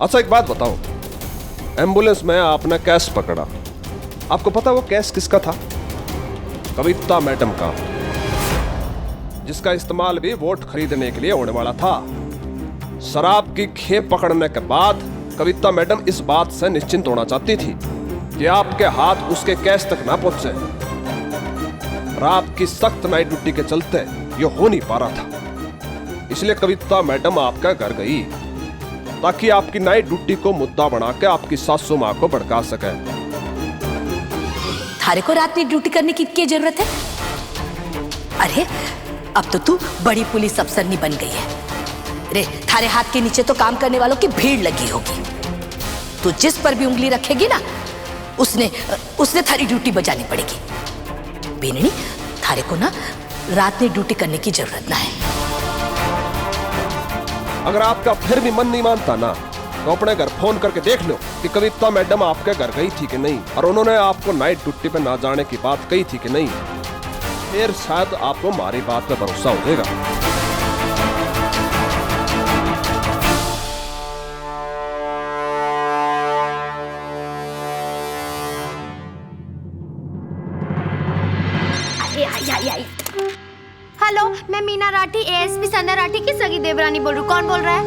अच्छा एक बात बताओ, एम्बुलेंस में आपने कैश पकड़ा, आपको पता वो कैश किसका था? कविता मैडम का, जिसका इस्तेमाल भी वोट खरीदने के लिए होने वाला था। शराब की खेप पकड़ने के बाद कविता मैडम इस बात से निश्चिंत होना चाहती थी कि आपके हाथ उसके कैश तक ना पहुंचे। रात की सख्त नाइट ड्यूटी के चलते ये हो नहीं पा रहा था, इसलिए कविता मैडम आपका घर गई ताकि आपकी नाइट ड्यूटी को मुद्दा बना के आपकी सासू माँ को भड़का सके। थारे को रात में ड्यूटी करने की क्या जरूरत है? अरे अब तो तू बड़ी पुलिस अफसर नहीं बन गई है रे। थारे हाथ के नीचे तो काम करने वालों की भीड़ लगी होगी। तू जिस पर भी उंगली रखेगी ना, उसने थारी ड्यूटी बजानी पड़ेगी। बेननी, थारे को ना रात में ड्यूटी करने की जरूरत ना है। अगर आपका फिर भी मन नहीं मानता ना, तो अपने घर फोन करके देख लो कि कविता मैडम आपके घर गई थी कि नहीं, और उन्होंने आपको नाइट ड्यूटी पे ना जाने की बात कही थी कि नहीं। फिर शायद आपको हमारी बात पे भरोसा हो जाएगा। हेलो, मैं मीना राठी, एएसपी संध्या राठी की सगी देवरानी बोल रही हूँ। कौन बोल रहा है?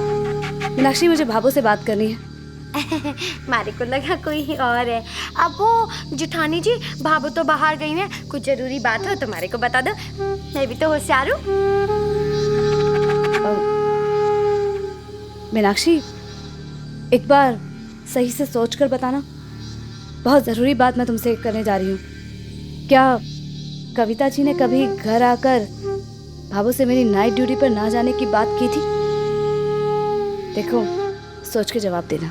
मीनाक्षी, मुझे भाभो से बात करनी है। मारे को लगा कोई और है। अब वो जेठानी जी, भाभो तो बाहर गई हैं, कुछ जरूरी बात हो तो मारे को बता दो, मैं भी तो होशियार हूँ। मीनाक्षी, एक बार सही से सोचकर बताना, बहुत ज़रूरी बात मैं तुमसे करने जा रही हूँ। क्या कविता जी ने कभी घर आकर भाभो से मेरी नाइट ड्यूटी पर ना जाने की बात की थी? देखो, सोच के जवाब देना,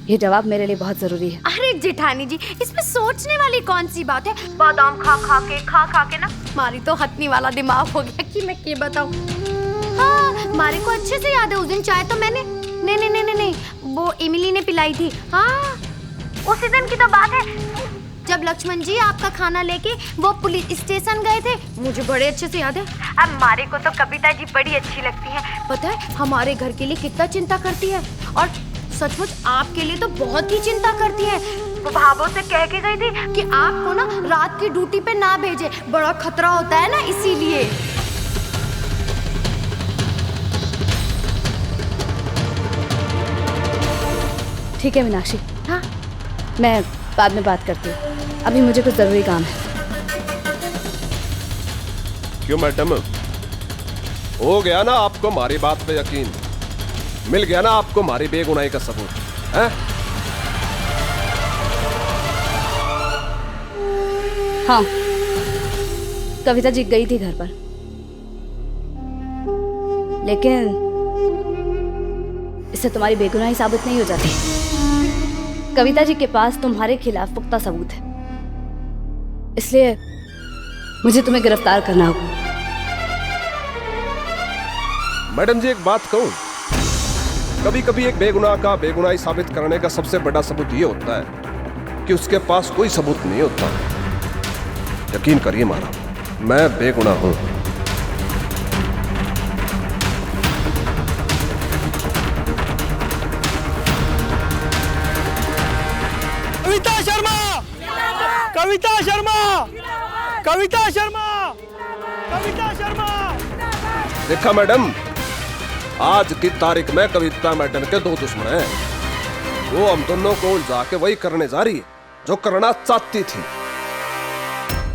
ये जवाब मेरे लिए बहुत जरूरी है। अरे जेठानी जी, इसमें सोचने वाली कौन सी बात है? बादाम खा के ना मारी तो हथनी वाला दिमाग हो गया कि मैं क्या बताऊं। हाँ, मारे को अच्छे से याद है, उस दिन चाय तो मैंने नहीं, वो इमली ने पिलाई थी। हाँ, उसी दिन की तो बात है जब लक्ष्मण जी आपका खाना लेके वो पुलिस स्टेशन गए थे। मुझे बड़े अच्छे से याद है। अब मारे को तो कविता जी बड़ी अच्छी लगती है। पता है हमारे घर के लिए कितना चिंता करती है, और सचमुच आपके लिए तो बहुत ही चिंता करती है। वो भाभो से कह के गई थी कि आपको ना रात की ड्यूटी पे ना भेजे, बड़ा खतरा होता है ना, इसीलिए। ठीक है मीनाक्षी, हाँ, मैं बाद में बात करती हूँ, अभी मुझे कुछ जरूरी काम है। क्यों मैडम, हो गया ना आपको हमारी बात पे यकीन? मिल गया ना आपको हमारी बेगुनाही का सबूत है? हाँ, कविता जी गई थी घर पर, लेकिन इससे तुम्हारी बेगुनाही साबित नहीं हो जाती। कविता जी के पास तुम्हारे खिलाफ पुख्ता सबूत है, इसलिए मुझे तुम्हें गिरफ्तार करना होगा। मैडम जी एक बात कहूं, कभी कभी एक बेगुनाह का बेगुनाही साबित करने का सबसे बड़ा सबूत ये होता है कि उसके पास कोई सबूत नहीं होता। यकीन करिए मारा, मैं बेगुनाह हूं। कविता शर्मा, कविता शर्मा, कविता शर्मा, कविता शर्मा। देखा मैडम, आज की तारीख में कविता मैडम के दो दुश्मन हैं। वो हम दोनों को उलझा के वही करने जा रही है जो करना चाहती थी।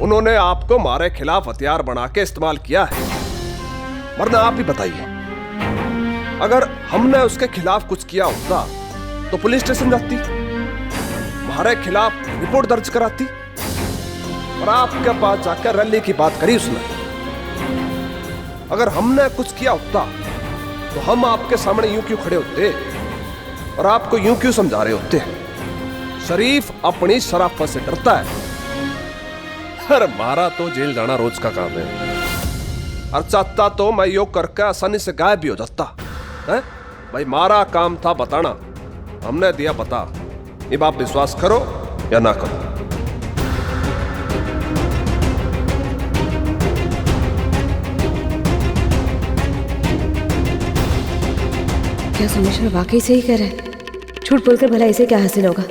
उन्होंने आपको हमारे खिलाफ हथियार बना के इस्तेमाल किया है। वरना आप ही बताइए, अगर हमने उसके खिलाफ कुछ किया होता तो पुलिस स्टेशन जाती, हमारे खिलाफ रिपोर्ट दर्ज कराती, और आपके पास जाकर रैली की बात करी उसने। अगर हमने कुछ किया होता तो हम आपके सामने यूं क्यों खड़े होते और आपको यूं क्यों समझा रहे होते? शरीफ अपनी शराफत से डरता है। अरे मारा तो जेल जाना रोज का काम है, और चाहता तो मैं योग करके आसानी से गायब भी हो जाता है। भाई मारा काम था बताना, हमने दिया बता। अब आप विश्वास करो या ना करो। क्या सोमेश्वर वाकई से ही कह रहा है? झूठ बोलकर भला इसे क्या हासिल होगा?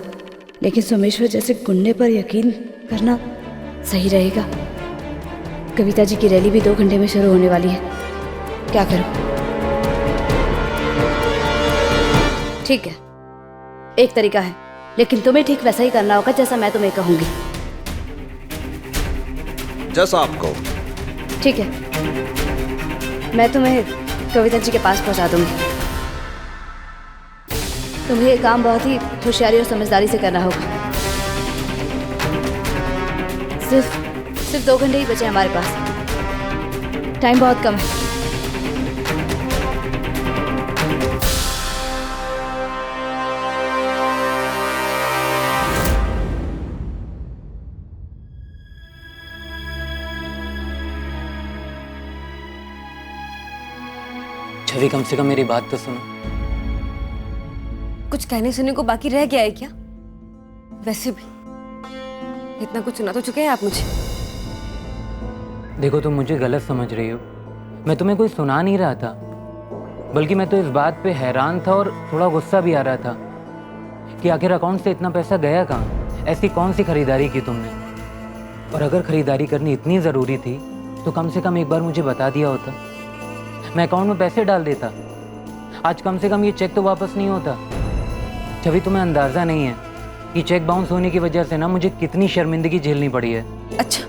लेकिन सोमेश्वर जैसे गुंडे पर यकीन करना सही रहेगा। कविता जी की रैली भी 2 घंटे में शुरू होने वाली है। क्या करूं? ठीक है, एक तरीका है, लेकिन तुम्हें ठीक वैसा ही करना होगा जैसा मैं तुम्हें कहूंगी। जैसा आप कहो। ठीक है, मैं तुम्हें कविता जी के पास पहुंचा दूंगी। तुम्हें ये काम बहुत ही होशियारी और समझदारी से करना होगा। सिर्फ 2 घंटे ही बचे हमारे पास, टाइम बहुत कम है। छवि, कम से कम मेरी बात तो सुनो। कुछ कहने सुनने को बाकी रह गया है क्या? वैसे भी इतना कुछ सुना तो चुके हैं आप मुझे। देखो, तुम मुझे गलत समझ रही हो। मैं तुम्हें कोई सुना नहीं रहा था, बल्कि मैं तो इस बात पे हैरान था और थोड़ा गुस्सा भी आ रहा था कि आखिर अकाउंट से इतना पैसा गया कहाँ? ऐसी कौन सी खरीदारी की तुमने? और अगर खरीदारी करनी इतनी ज़रूरी थी तो कम से कम एक बार मुझे बता दिया होता। मैं अकाउंट में पैसे डाल देता। आज कम से कम ये चेक तो वापस नहीं होता। छवि, तुम्हें अंदाज़ा नहीं है कि चेक बाउंस होने की वजह से ना मुझे कितनी शर्मिंदगी झेलनी पड़ी है। अच्छा,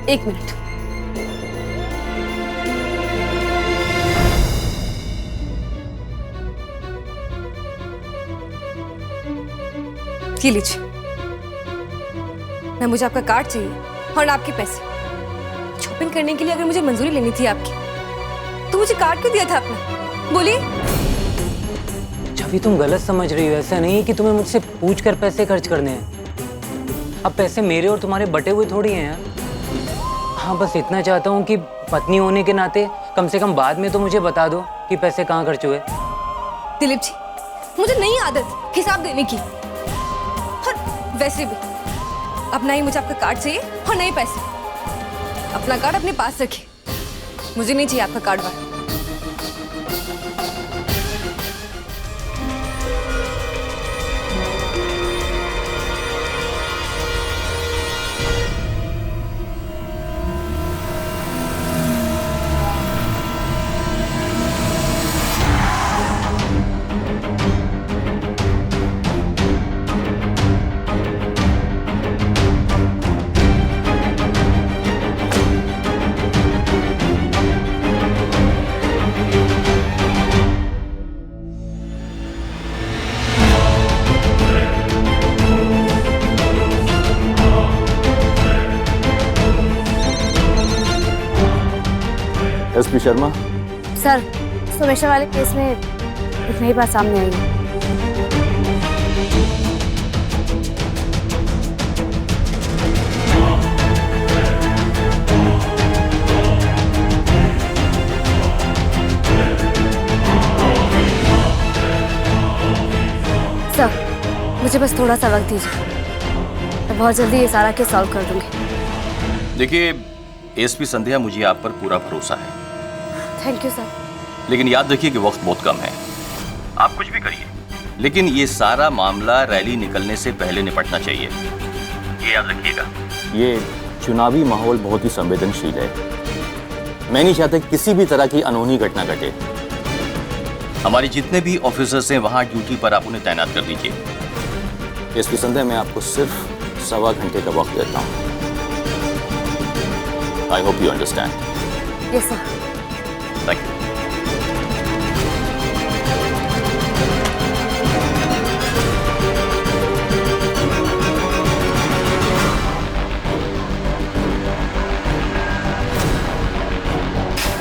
1 मिनट। ये लीजिए, ना मुझे आपका कार्ड चाहिए और ना आपके पैसे। शॉपिंग करने के लिए अगर मुझे मंजूरी लेनी थी आपकी तो मुझे कार्ड क्यों दिया था आपने? बोलिए। छवि, तुम गलत समझ रही हो। ऐसा नहीं है कि तुम्हें मुझसे पूछ कर पैसे खर्च करने हैं। अब पैसे मेरे और तुम्हारे बटे हुए थोड़ी हैं यार। हाँ, बस इतना चाहता हूँ कि पत्नी होने के नाते कम से कम बाद में तो मुझे बता दो कि पैसे कहाँ खर्च हुए। दिलीप जी, मुझे नहीं आदत हिसाब देने की। और वैसे भी अब ना ही मुझे आपका कार्ड चाहिए और नहीं पैसे। अपना कार्ड अपने पास रखिए, मुझे नहीं चाहिए आपका कार्ड वाला। एसपी शर्मा। सर, सोमेश्वर वाले केस में एक नई बात सामने आई है। सर, मुझे बस थोड़ा सा वक्त दीजिए, मैं बहुत जल्दी ये सारा केस सॉल्व कर दूंगी। देखिए एसपी संध्या, मुझे आप पर पूरा भरोसा है। Thank you sir. लेकिन याद रखिए कि वक्त बहुत कम है। आप कुछ भी करिए, लेकिन ये सारा मामला रैली निकलने से पहले निपटना चाहिए, ये याद रखिएगा। ये चुनावी माहौल बहुत ही संवेदनशील है। मैं नहीं चाहता कि किसी भी तरह की अनहोनी घटना घटे। हमारे जितने भी ऑफिसर्स हैं वहां ड्यूटी पर आप उन्हें तैनात कर दीजिए। एसपी संध्या, मैं आपको सिर्फ 1.25 घंटे का वक्त देता हूँ। I hope you understand. Yes sir. Thank you.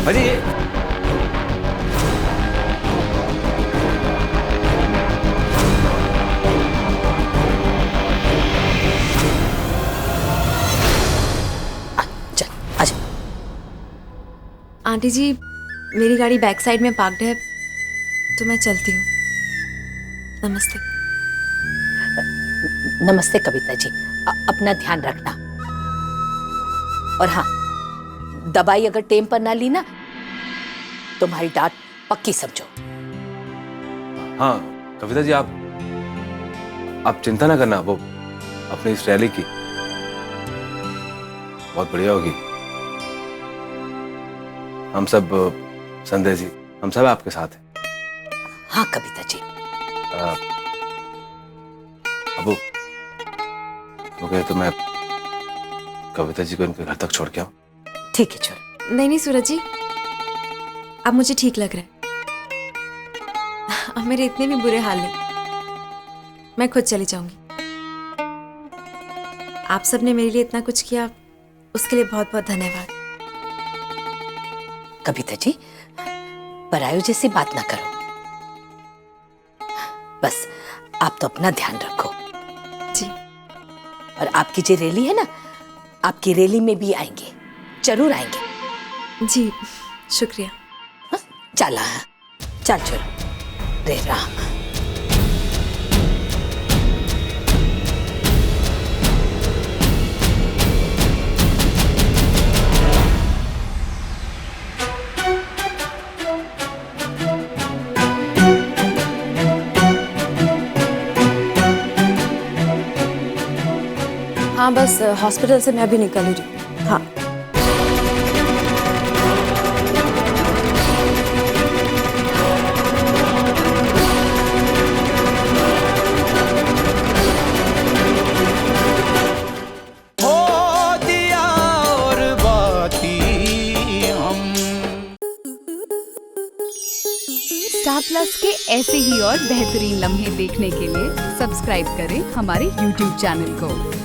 अरे आंटी जी, मेरी गाड़ी बैक साइड में पार्क्ड है तो मैं चलती हूँ। नमस्ते। नमस्ते कविता जी, अपना ध्यान रखना। और हाँ, दवाई अगर टेम पर ना ली ना, तुम्हारी डांट पक्की समझो। हाँ कविता जी, आप चिंता ना करना, वो अपनी इस रैली की बहुत बढ़िया होगी। हम सब, संदेश जी, हम सब आपके साथ हैं। हाँ कविता जी। अबू, तो कहे तो मैं कविता जी को इनके घर तक छोड़ के आऊं? ठीक है चलो। नहीं नहीं सूरज जी, अब मुझे ठीक लग रहा है। अब मेरे इतने भी बुरे हाल नहीं, मैं खुद चली जाऊंगी। आप सबने मेरे लिए इतना कुछ किया, उसके लिए बहुत बहुत धन्यवाद। कविता जी, परायो जैसी बात ना करो, बस आप तो अपना ध्यान रखो। जी। और आपकी जो रैली है ना, आपकी रैली में भी आएंगे, जरूर आएंगे। जी शुक्रिया। चला, चल चलो रे राम। हाँ बस हॉस्पिटल से मैं अभी निकल ही रही हूँ। हाँ स्टार प्लस के ऐसे ही और बेहतरीन लम्हे देखने के लिए सब्सक्राइब करें हमारे YouTube चैनल को।